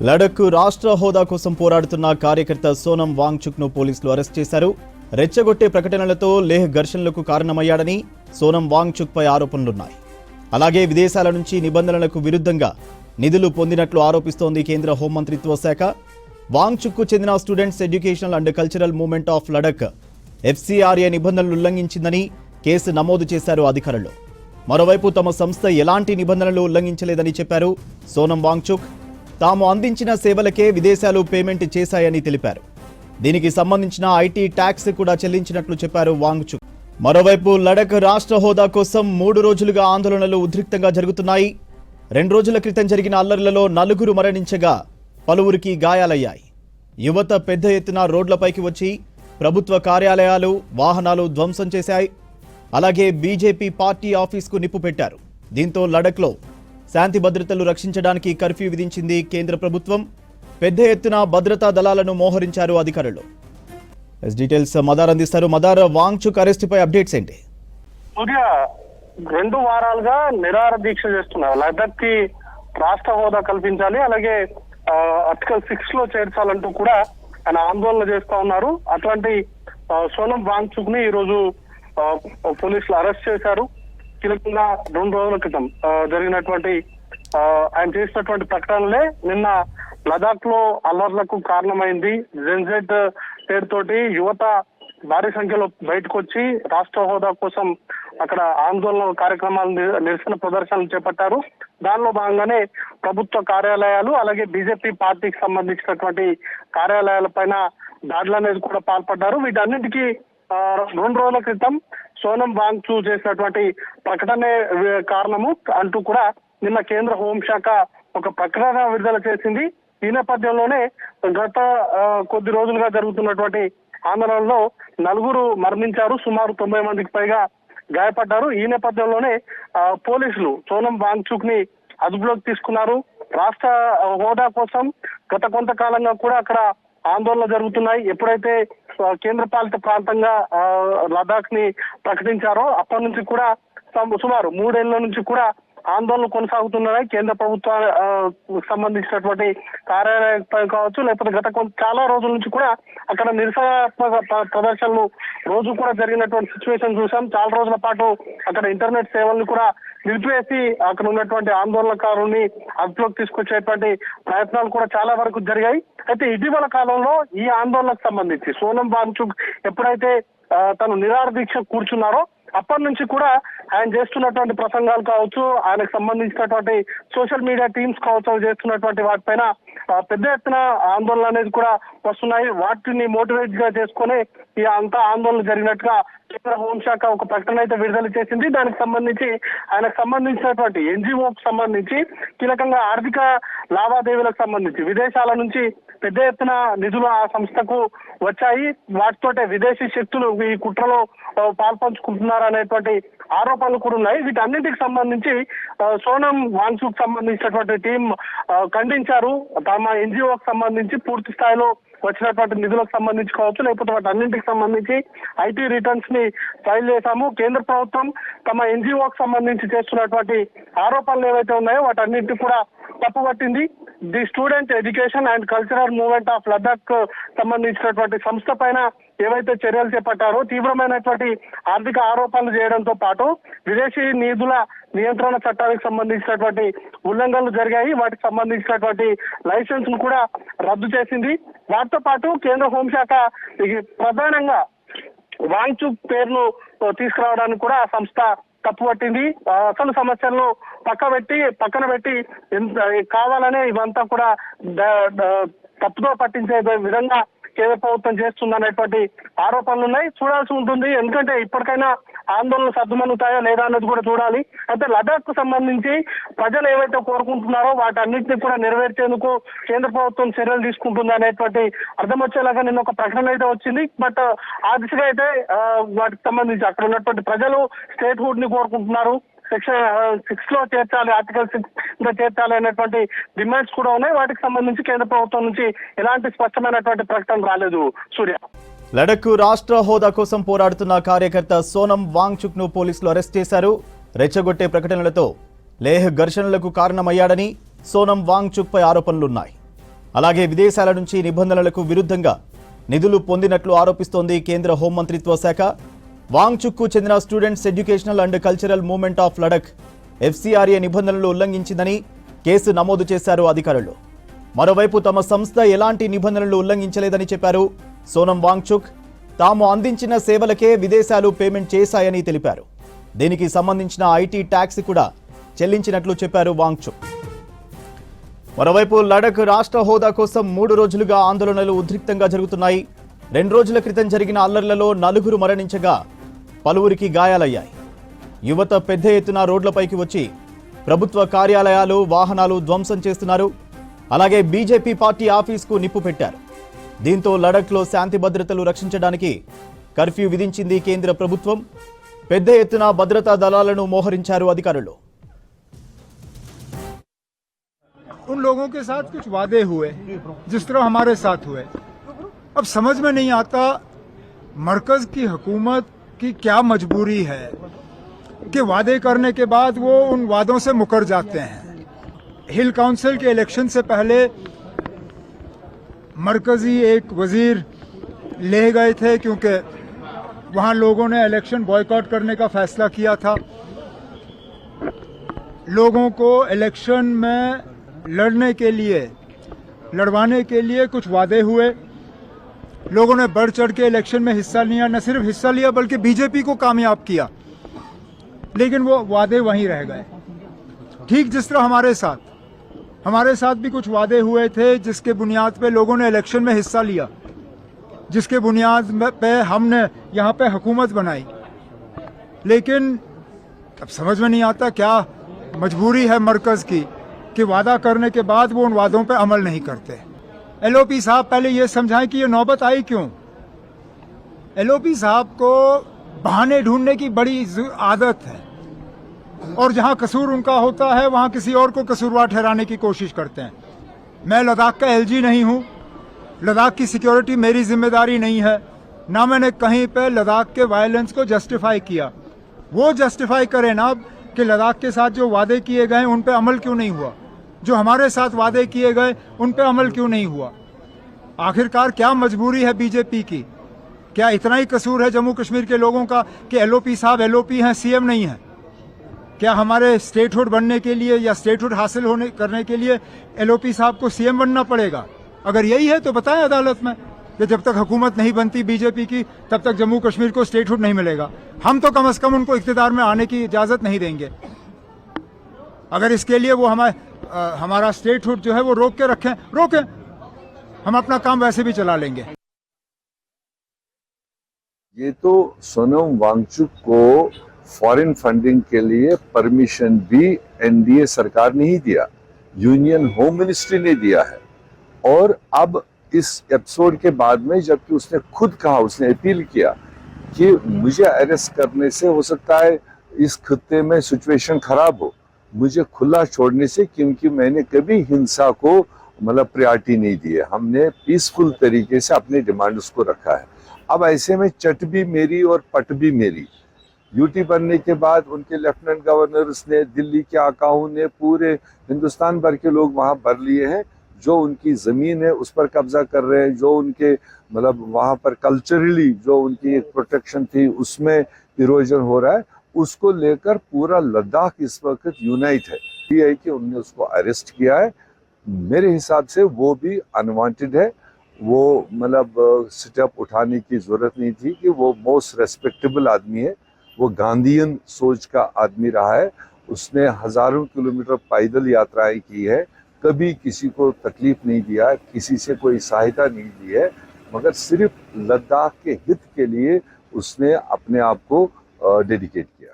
లడఖ్ రాష్ట్ర హోదా కోసం పోరాడుతున్న కార్యకర్త సోనం వాంగ్చుక్ ను పోలీసులు అరెస్ట్ చేశారు. రెచ్చగొట్టే ప్రకటనలతో లేహ్ ఘర్షణలకు కారణమయ్యాడని సోనం వాంగ్చుక్ పై ఆరోపణలున్నాయి. అలాగే విదేశాల నుంచి నిబంధనలకు విరుద్ధంగా నిధులు పొందినట్లు ఆరోపిస్తోంది కేంద్ర హోంమంత్రిత్వ శాఖ. వాంగ్చుక్ కు చెందిన students educational and cultural movement of Ladakh FCRA నిబంధనలు ఉల్లంఘించిందని కేసు నమోదు చేశారు అధికారులు. మరోవైపు తమ సంస్థ ఎలాంటి నిబంధనలు ఉల్లంఘించలేదని చెప్పారు సోనం వాంగ్చుక్. తాము అందించిన సేవలకే విదేశాలు పేమెంట్ చేశాయని తెలిపారు. దీనికి సంబంధించిన ఐటీ ట్యాక్స్ కూడా చెల్లించినట్లు చెప్పారు వాంగ్చుక్. మరోవైపు లడఖ్ రాష్ట్ర హోదా కోసం 3 రోజులుగా ఆందోళనలు ఉద్రిక్తంగా జరుగుతున్నాయి. 2 రోజుల క్రితం జరిగిన అల్లర్లలో 4 మరణించగా పలువురికి గాయాలయ్యాయి. యువత పెద్ద ఎత్తున రోడ్లపైకి వచ్చి ప్రభుత్వ కార్యాలయాలు, వాహనాలు ధ్వంసం చేశాయి. అలాగే బీజేపీ పార్టీ ఆఫీస్కు నిప్పు పెట్టారు. దీంతో లడఖ్లో శాంతి భద్రతలు రక్షించడానికి కర్ఫ్యూ విధించింది కేంద్ర ప్రభుత్వం. పెద్ద ఎత్తున భద్రతా దళాలను మోహరించారు అధికారులు. డీటెయిల్స్ మదార్ అందిస్తారు. మదార్, వాంగ్చుక్ అరెస్టుపై అప్డేట్స్ ఏంటి? 2 వారాలుగా నిరాహార దీక్ష చేస్తున్నారు. లడఖ్ కి రాష్ట్ర హోదా కల్పించాలి, అలాగే ఆర్టికల్ 6 లో చేర్చాలంటూ కూడా ఆయన ఆందోళన చేస్తా ఉన్నారు. అట్లాంటి సోనం వాంగ్చుక్ ని ఈ రోజు పోలీసులు అరెస్ట్ చేశారు. కీలకంగా 2 రోజుల క్రితం జరిగినటువంటి ఆయన చేసినటువంటి ప్రకటనలే నిన్న లదాఖ్ లో అల్లర్లకు కారణమైంది. జెన్జెడ్ పేరుతోటి యువత భారీ సంఖ్యలో బయటకు వచ్చి రాష్ట్ర హోదా కోసం అక్కడ ఆందోళన కార్యక్రమాలు, నిరసన ప్రదర్శనలు చేపట్టారు. దానిలో భాగంగానే ప్రభుత్వ కార్యాలయాలు, అలాగే బీజేపీ పార్టీకి సంబంధించినటువంటి కార్యాలయాల పైన దాడులు అనేది కూడా పాల్పడ్డారు. వీటన్నిటికీ 2 రోజుల క్రితం సోనం వాంగ్చుక్ చేసినటువంటి ప్రకటనే కారణము అంటూ కూడా నిన్న కేంద్ర హోంశాఖ ఒక ప్రకటన విడుదల చేసింది. ఈ నేపథ్యంలోనే గత కొద్ది రోజులుగా జరుగుతున్నటువంటి ఆందోళనలో 4 మరణించారు, సుమారు 90 మందికి పైగా గాయపడ్డారు. ఈ నేపథ్యంలోనే పోలీసులు సోనం వాంగ్చుక్ ని అదుపులోకి తీసుకున్నారు. రాష్ట్ర హోదా కోసం గత కొంతకాలంగా కూడా అక్కడ ఆందోళన జరుగుతున్నాయి. ఎప్పుడైతే కేంద్ర పాలిత ప్రాంతంగా లదాఖ్ ని ప్రకటించారో అప్పటి నుంచి కూడా సుమారు 3 ఏళ్ల నుంచి కూడా ఆందోళనలు కొనసాగుతున్నాయి. కేంద్ర ప్రభుత్వానికి సంబంధించినటువంటి కార్యాలయం కావచ్చు, లేకపోతే గత చాలా రోజుల నుంచి కూడా అక్కడ నిరసన ప్రదర్శనలు రోజు కూడా జరిగినటువంటి సిచ్యువేషన్ చూసాం. చాలా రోజుల పాటు అక్కడ ఇంటర్నెట్ సేవలను కూడా నిలిపివేసి అక్కడ ఉన్నటువంటి ఆందోళనకారుల్ని అదుపులోకి తీసుకొచ్చేటువంటి ప్రయత్నాలు కూడా చాలా వరకు జరిగాయి. అయితే ఇటీవల కాలంలో ఈ ఆందోళనకు సంబంధించి సోనం వాంగ్చుక్ ఎప్పుడైతే తను నిరాహార దీక్ష కూర్చున్నారో అప్పటి నుంచి కూడా ఆయన చేస్తున్నటువంటి ప్రసంగాలు కావచ్చు, ఆయనకు సంబంధించినటువంటి సోషల్ మీడియా టీమ్స్ కావచ్చు, చేస్తున్నటువంటి వాటిపైన పెద్ద ఎత్తున ఆందోళన అనేది కూడా వస్తున్నాయి. వాటిని మోటివేట్ గా చేసుకుని ఈ అంతా ఆందోళన జరిగినట్టుగా కేంద్ర హోంశాఖ ఒక ప్రకటన అయితే విడుదల చేసింది. దానికి సంబంధించి ఆయనకు సంబంధించినటువంటి NGOకు సంబంధించి కీలకంగా ఆర్థిక లావాదేవీలకు సంబంధించి విదేశాల నుంచి పెద్ద ఎత్తున నిధులు ఆ సంస్థకు వచ్చాయి. వాటితోటే విదేశీ శక్తులు ఈ కుట్రలో పాల్పంచుకుంటున్నారు అనేటువంటి ఆరోపణలు కూడా ఉన్నాయి. వీటన్నిటికి సంబంధించి సోనం వాంగ్చుక్ సంబంధించినటువంటి టీం ఖండించారు. తమ NGOకు సంబంధించి పూర్తి స్థాయిలో వచ్చినటువంటి నిధులకు సంబంధించి కావచ్చు, లేకపోతే వాటి అన్నింటికి సంబంధించి ఐటీ రిటర్న్స్ ని ఫైల్ చేశాము. కేంద్ర ప్రభుత్వం తమ NGOకు సంబంధించి చేస్తున్నటువంటి ఆరోపణలు ఏవైతే ఉన్నాయో వాటన్నింటినీ కూడా తప్పుపట్టింది. The student education and cultural movement of Ladakh సంబంధించినటువంటి సంస్థ పైన ఏవైతే చర్యలు చేపట్టారో తీవ్రమైనటువంటి ఆర్థిక ఆరోపణలు చేయడంతో పాటు విదేశీ నిధుల నియంత్రణ చట్టానికి సంబంధించినటువంటి ఉల్లంఘనలు జరిగాయి. వాటికి సంబంధించినటువంటి లైసెన్స్ ను కూడా రద్దు చేసింది. వాటితో పాటు కేంద్ర హోంశాఖ ప్రధానంగా వాంగ్చుక్ పేరును తీసుకురావడానికి కూడా ఆ సంస్థ తప్పుపట్టింది. అసలు సమస్యలను పక్కన పెట్టి కావాలనే ఇవంతా కూడా తప్పుతో పట్టించే విధంగా కేంద్ర ప్రభుత్వం చేస్తుందనేటువంటి ఆరోపణలు ఉన్నాయి. చూడాల్సి ఉంటుంది, ఎందుకంటే ఇప్పటికైనా ఆందోళనలు సర్దుమనుతాయో లేదా అన్నది కూడా చూడాలి. అయితే లదాఖ్ కు సంబంధించి ప్రజలు ఏవైతే కోరుకుంటున్నారో వాటన్నింటినీ కూడా నెరవేర్చేందుకు కేంద్ర ప్రభుత్వం చర్యలు తీసుకుంటుంది అనేటువంటి అర్థం వచ్చేలాగా నిన్న ఒక ప్రకటన అయితే వచ్చింది. బట్ ఆ దిశగా అయితే వాటికి సంబంధించి అక్కడ ఉన్నటువంటి ప్రజలు స్టేట్ హుడ్ ని కోరుకుంటున్నారు. సెక్షన్ 6 లో చేర్చాలి, ఆర్టికల్ 6 లో చేర్చాలి అనేటువంటి డిమాండ్స్ కూడా ఉన్నాయి. వాటికి సంబంధించి కేంద్ర ప్రభుత్వం నుంచి ఎలాంటి స్పష్టమైనటువంటి ప్రకటన రాలేదు. సూర్య, లడఖ్ రాష్ట్ర హోదా కోసం పోరాడుతున్న కార్యకర్త సోనం వాంగ్చుక్ ను పోలీసులు అరెస్ట్ చేశారు. రెచ్చగొట్టే ప్రకటనలతో లేహ్ ఘర్షణలకు కారణమయ్యాడని సోనం వాంగ్చుక్ పై ఆరోపణలున్నాయి. అలాగే విదేశాల నుంచి నిబంధనలకు విరుద్ధంగా నిధులు పొందినట్లు ఆరోపిస్తోంది కేంద్ర హోంమంత్రిత్వ శాఖ. వాంగ్చుక్కు చెందిన students educational and cultural movement of Ladakh FCRA నిబంధనలు ఉల్లంఘించిందని కేసు నమోదు చేశారు అధికారులు. మరోవైపు తమ సంస్థ ఎలాంటి నిబంధనలు ఉల్లంఘించలేదని చెప్పారు సోనం వాంగ్చుక్. తాము అందించిన సేవలకే విదేశాలు పేమెంట్ చేశాయని తెలిపారు. దీనికి సంబంధించిన IT ట్యాక్స్ కూడా చెల్లించినట్లు చెప్పారు వాంగ్చుక్. మరోవైపు లడఖ్ రాష్ట్ర హోదా కోసం 3 రోజులుగా ఆందోళనలు ఉద్రిక్తంగా జరుగుతున్నాయి. 2 రోజుల క్రితం జరిగిన అల్లర్లలో 4 మరణించగా పలువురికి గాయాలయ్యాయి. యువత పెద్ద ఎత్తున రోడ్లపైకి వచ్చి ప్రభుత్వ కార్యాలయాలు, వాహనాలు ధ్వంసం చేస్తున్నారు. అలాగే బీజేపీ పార్టీ ఆఫీస్కు నిప్పు పెట్టారు. దీంతో లడఖ్లో శాంతి భద్రతలు రక్షించడానికి కర్ఫ్యూ విధించింది కేంద్ర ప్రభుత్వం. పెద్ద ఎత్తున భద్రతా దళాలను మోహరించారు అధికారులు. उन लोगों के साथ कुछ वादे हुए जिस तरह हमारे साथ हुए। अब समझ में नहीं आता मरकज की हुकूमत की क्या मजबूरी है कि वादे करने के बाद वो उन वादों से मुकर जाते हैं। हिल काउंसिल के इलेक्शन से पहले मरकजी एक वजीर ले गए थे क्योंकि वहाँ लोगों ने इलेक्शन बॉयकॉट करने का फैसला किया था। लोगों को इलेक्शन में लड़ने के लिए, लड़वाने के लिए कुछ वादे हुए। लोगों ने बढ़ चढ़ के इलेक्शन में हिस्सा लिया, न सिर्फ हिस्सा लिया बल्कि बीजेपी को कामयाब किया, लेकिन वो वादे वहीं रह गए। ठीक जिस तरह हमारे साथ भी कुछ वादे हुए थे जिसके बुनियाद पे लोगों ने इलेक्शन में हिस्सा लिया, जिसके बुनियाद पे हमने यहाँ पे हुकूमत बनाई। लेकिन अब समझ में नहीं आता क्या मजबूरी है मरकज की कि वादा करने के बाद वो उन वादों पे अमल नहीं करते। LOP साहब पहले ये समझाएं कि ये नौबत आई क्यों। LOP साहब को बहाने ढूंढने की बड़ी आदत है और जहां कसूर उनका होता है वहां किसी और को कसूरवार ठहराने की कोशिश करते हैं। मैं लद्दाख का LG नहीं हूं, लद्दाख की सिक्योरिटी मेरी जिम्मेदारी नहीं है, ना मैंने कहीं पे लद्दाख के वायलेंस को जस्टिफाई किया। वो जस्टिफाई करें ना कि लद्दाख के साथ जो वादे किए गए उन पे अमल क्यों नहीं हुआ, जो हमारे साथ वादे किए गए उन पे अमल क्यों नहीं हुआ। आखिरकार क्या मजबूरी है बीजेपी की? क्या इतना ही कसूर है जम्मू कश्मीर के लोगों का कि LOP साहब LOP हैं, CM नहीं है? क्या हमारे स्टेटहुड बनने के लिए या स्टेटहुड हासिल करने के लिए LOP साहब को CM बनना पड़ेगा? अगर यही है तो बताएं अदालत में कि जब तक हुकूमत नहीं बनती बीजेपी की तब तक जम्मू कश्मीर को स्टेटहुड नहीं मिलेगा। हम तो कम से कम उनको इख्तियार में आने की इजाजत नहीं देंगे। अगर इसके लिए वो हमारा स्टेटहुड जो है वो रोक के रोकें, हम अपना काम वैसे भी चला लेंगे। ये तो सोनम वांगचुक को फॉरेन फंडिंग के लिए परमिशन भी NDA सरकार ने ही दिया, यूनियन होम मिनिस्ट्री ने दिया है। और अब इस एपिसोड के बाद में जबकि उसने खुद कहा, उसने अपील किया कि मुझे अरेस्ट करने से हो सकता है इस खत्ते में सिचुएशन खराब हो, मुझे खुला छोड़ने से, क्योंकि मैंने कभी हिंसा को मतलब प्रायोरिटी नहीं दी है, हमने पीसफुल तरीके से अपने डिमांड्स को रखा है। अब ऐसे में चट भी मेरी और पट भी मेरी। यूटी बनने के बाद उनके लेफ्टिनेंट गवर्नर्स ने, दिल्ली के आकाओं ने, पूरे हिंदुस्तान भर के लोग वहाँ भर लिए हैं। जो उनकी ज़मीन है उस पर कब्जा कर रहे हैं, जो उनके मतलब वहाँ पर कल्चरली जो उनकी एक प्रोटेक्शन थी उसमें इरोजन हो रहा है, उसको लेकर पूरा लद्दाख इस वक्त यूनाइट है। ये है कि उन्होंने उसको अरेस्ट किया है। मेरे हिसाब से वो भी अनवांटेड है। वो मतलब स्टेप उठाने की ज़रूरत नहीं थी कि वो मोस्ट रेस्पेक्टेबल आदमी है, वो गांधीयन सोच का आदमी रहा है। उसने हज़ारों किलोमीटर पैदल यात्राएं की है, कभी किसी को तकलीफ नहीं दिया, किसी से कोई सहायता नहीं दी है, मगर सिर्फ लद्दाख के हित के लिए उसने अपने आप को डेडिकेट किया।